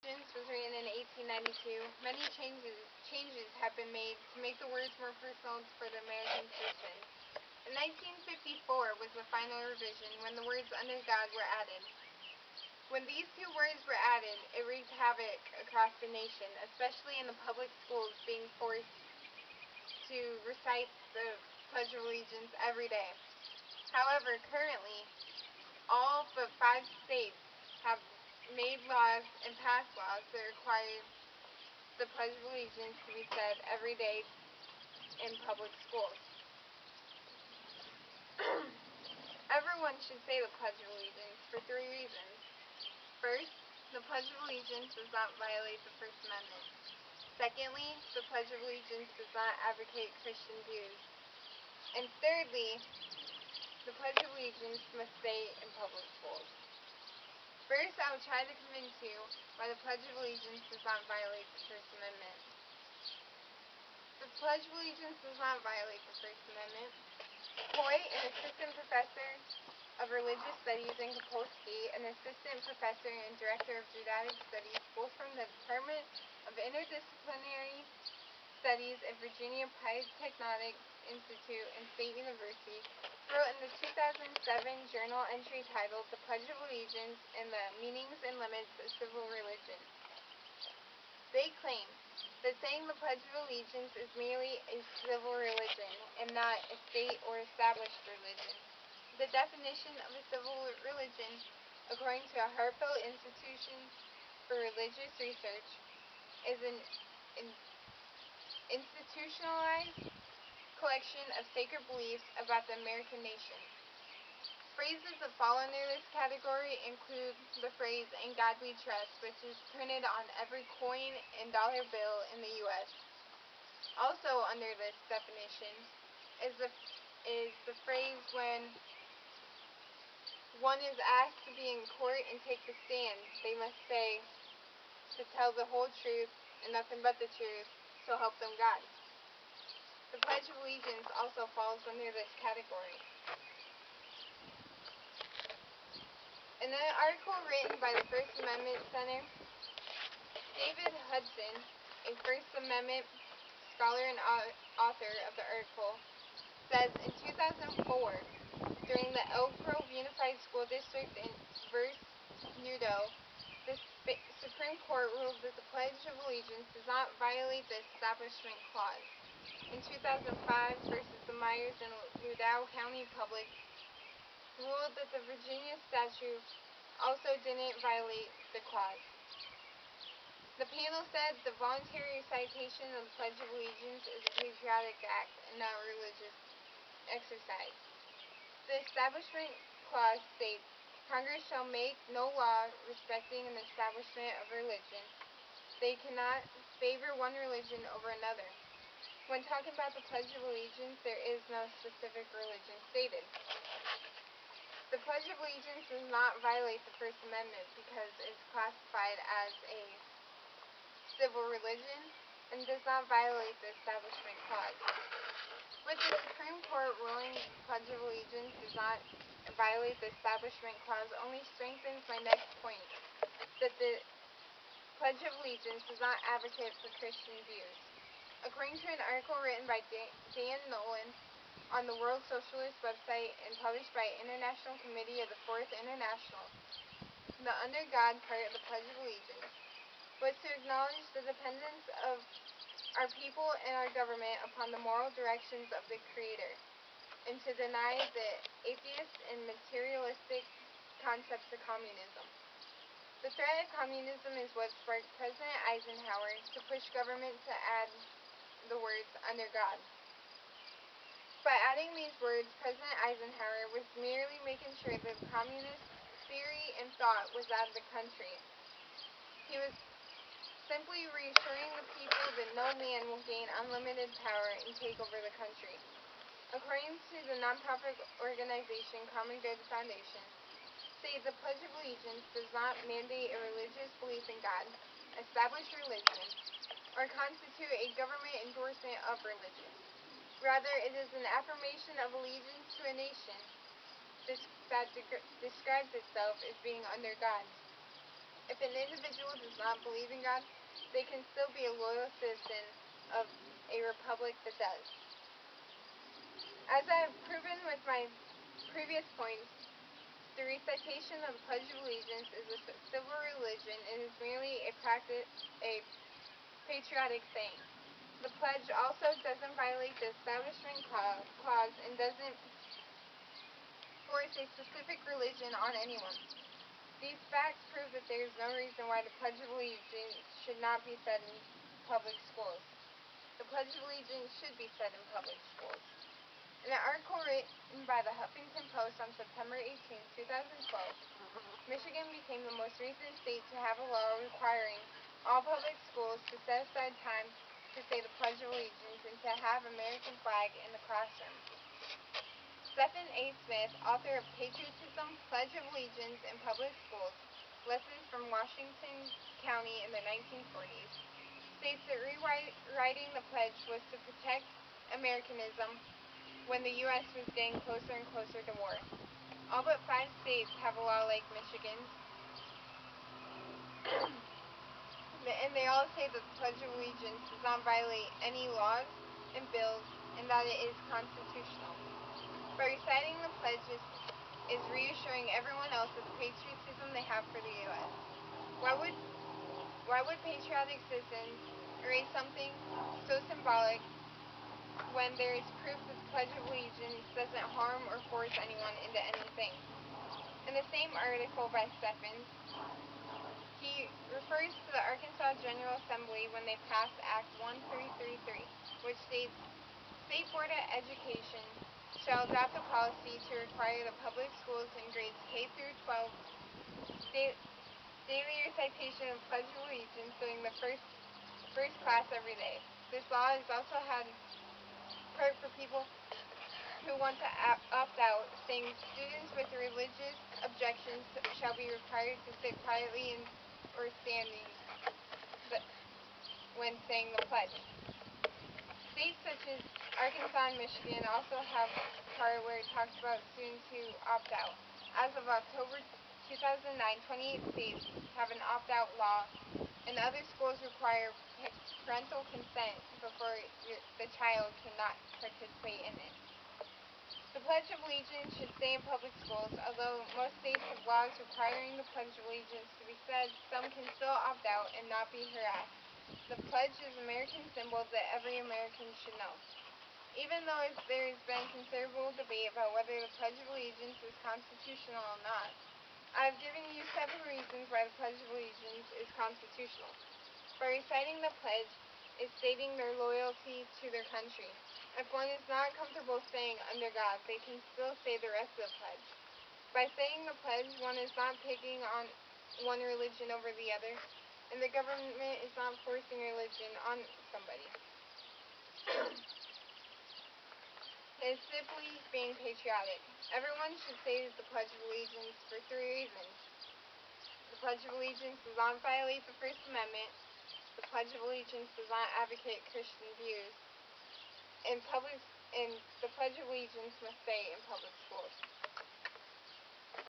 Was written in 1892. Many changes have been made to make the words more personal for the American citizens. In 1954 was the final revision when the words "under God" were added. When these two words were added, it wreaked havoc across the nation, especially in the public schools being forced to recite the Pledge of Allegiance every day. However, currently, all but 5 states have made laws and passed laws that require the Pledge of Allegiance to be said every day in public schools. Everyone should say the Pledge of Allegiance for 3 reasons. First, the Pledge of Allegiance does not violate the First Amendment. Secondly, the Pledge of Allegiance does not advocate Christian views. And thirdly, the Pledge of Allegiance must stay in public schools. First, I will try to convince you why the Pledge of Allegiance does not violate the First Amendment. The Pledge of Allegiance does not violate the First Amendment. Hoyt, an assistant professor of religious studies, and Kapolsky, an assistant professor and director of Judaic studies, both from the Department of Interdisciplinary Studies at Virginia Polytechnic Institute and State University, wrote in the 2007 journal entry titled "The Pledge of Allegiance and the Meanings and Limits of Civil Religion." They claim that saying the Pledge of Allegiance is merely a civil religion and not a state or established religion. The definition of a civil religion, according to a Hartford Institution for Religious Research, is an institutionalized collection of sacred beliefs about the American nation. Phrases that fall under this category include the phrase "In God We Trust," which is printed on every coin and dollar bill in the U.S. Also under this definition is the phrase when one is asked to be in court and take the stand, they must say, "To tell the whole truth and nothing but the truth, so help them God." The Pledge of Allegiance also falls under this category. In an article written by the First Amendment Center, David Hudson, a First Amendment scholar and author of the article, says in 2004, during the Elk Grove Unified School District in versus Udo, the Supreme Court ruled that the Pledge of Allegiance does not violate the Establishment Clause. In 2005, versus the Myers and Loudoun County Public, ruled that the Virginia statute also didn't violate the clause. The panel said the voluntary recitation of the Pledge of Allegiance is a patriotic act and not a religious exercise. The Establishment Clause states, "Congress shall make no law respecting an establishment of religion. They cannot favor one religion over another." When talking about the Pledge of Allegiance, there is no specific religion stated. The Pledge of Allegiance does not violate the First Amendment because it is classified as a civil religion and does not violate the Establishment Clause. With the Supreme Court ruling the Pledge of Allegiance does not violate the Establishment Clause only strengthens my next point, that the Pledge of Allegiance does not advocate for Christian views. According to an article written by Dan Nolan on the World Socialist website and published by International Committee of the Fourth International, the "Under God" part of the Pledge of Allegiance was to acknowledge the dependence of our people and our government upon the moral directions of the Creator, and to deny the atheist and materialistic concepts of communism. The threat of communism is what sparked President Eisenhower to push government to add the words "under God." By adding these words, President Eisenhower was merely making sure that communist theory and thought was out of the country. He was simply reassuring the people that no man will gain unlimited power and take over the country. According to the nonprofit organization Common Good Foundation, the Pledge of Allegiance does not mandate a religious belief in God, establish religion, or constitute a government endorsement of religion. Rather, it is an affirmation of allegiance to a nation that describes itself as being under God. If an individual does not believe in God, they can still be a loyal citizen of a republic that does. As I have proven with my previous points, the recitation of the Pledge of Allegiance is a civil religion and is merely a patriotic saying. The pledge also doesn't violate the Establishment Clause and doesn't force a specific religion on anyone. These facts prove that there is no reason why the Pledge of Allegiance should not be said in public schools. The Pledge of Allegiance should be said in public schools. In an article written by the Huffington Post on September 18, 2012, Michigan became the most recent state to have a law requiring all public schools to set aside time to say the Pledge of Allegiance and to have American flag in the classroom. Stephen A. Smith, author of Patriotism, Pledge of Allegiance in Public Schools, Lessons from Washington County in the 1940s, states that rewriting the pledge was to protect Americanism when the U.S. was getting closer and closer to war. All but 5 states have a law like Michigan's, and they all say that the Pledge of Allegiance does not violate any laws and bills, and that it is constitutional. By reciting the pledge is reassuring everyone else of the patriotism they have for the U.S. Why would patriotic citizens erase something so symbolic when there is proof that the Pledge of Allegiance doesn't harm or force anyone into anything? In the same article by Stephens, he refers to the Arkansas General Assembly when they passed Act 1333, which states, State Board of Education shall adopt a policy to require the public schools in grades K through 12 daily recitation of Pledge of Allegiance during the first class every day. This law is also had part for people who want to opt out, saying students with religious objections shall be required to sit quietly or standing when saying the pledge. States such as Arkansas and Michigan also have a part where it talks about students who opt out. As of October 2009, 28 states have an opt-out law, and other schools require parental consent before the child cannot participate in it. The Pledge of Allegiance should stay in public schools. Although most states have laws requiring the Pledge of Allegiance to be said, some can still opt out and not be harassed. The pledge is an American symbol that every American should know. Even though there has been considerable debate about whether the Pledge of Allegiance is constitutional or not, I have given you 7 reasons why the Pledge of Allegiance is constitutional. By reciting the pledge is stating their loyalty to their country. If one is not comfortable saying under God, they can still say the rest of the pledge. By saying the pledge, one is not picking on one religion over the other, and the government is not forcing religion on somebody. It is simply being patriotic. Everyone should say the Pledge of Allegiance for 3 reasons. The Pledge of Allegiance does not violate the First Amendment. The Pledge of Allegiance does not advocate Christian views. And the Pledge of Allegiance must stay in public schools.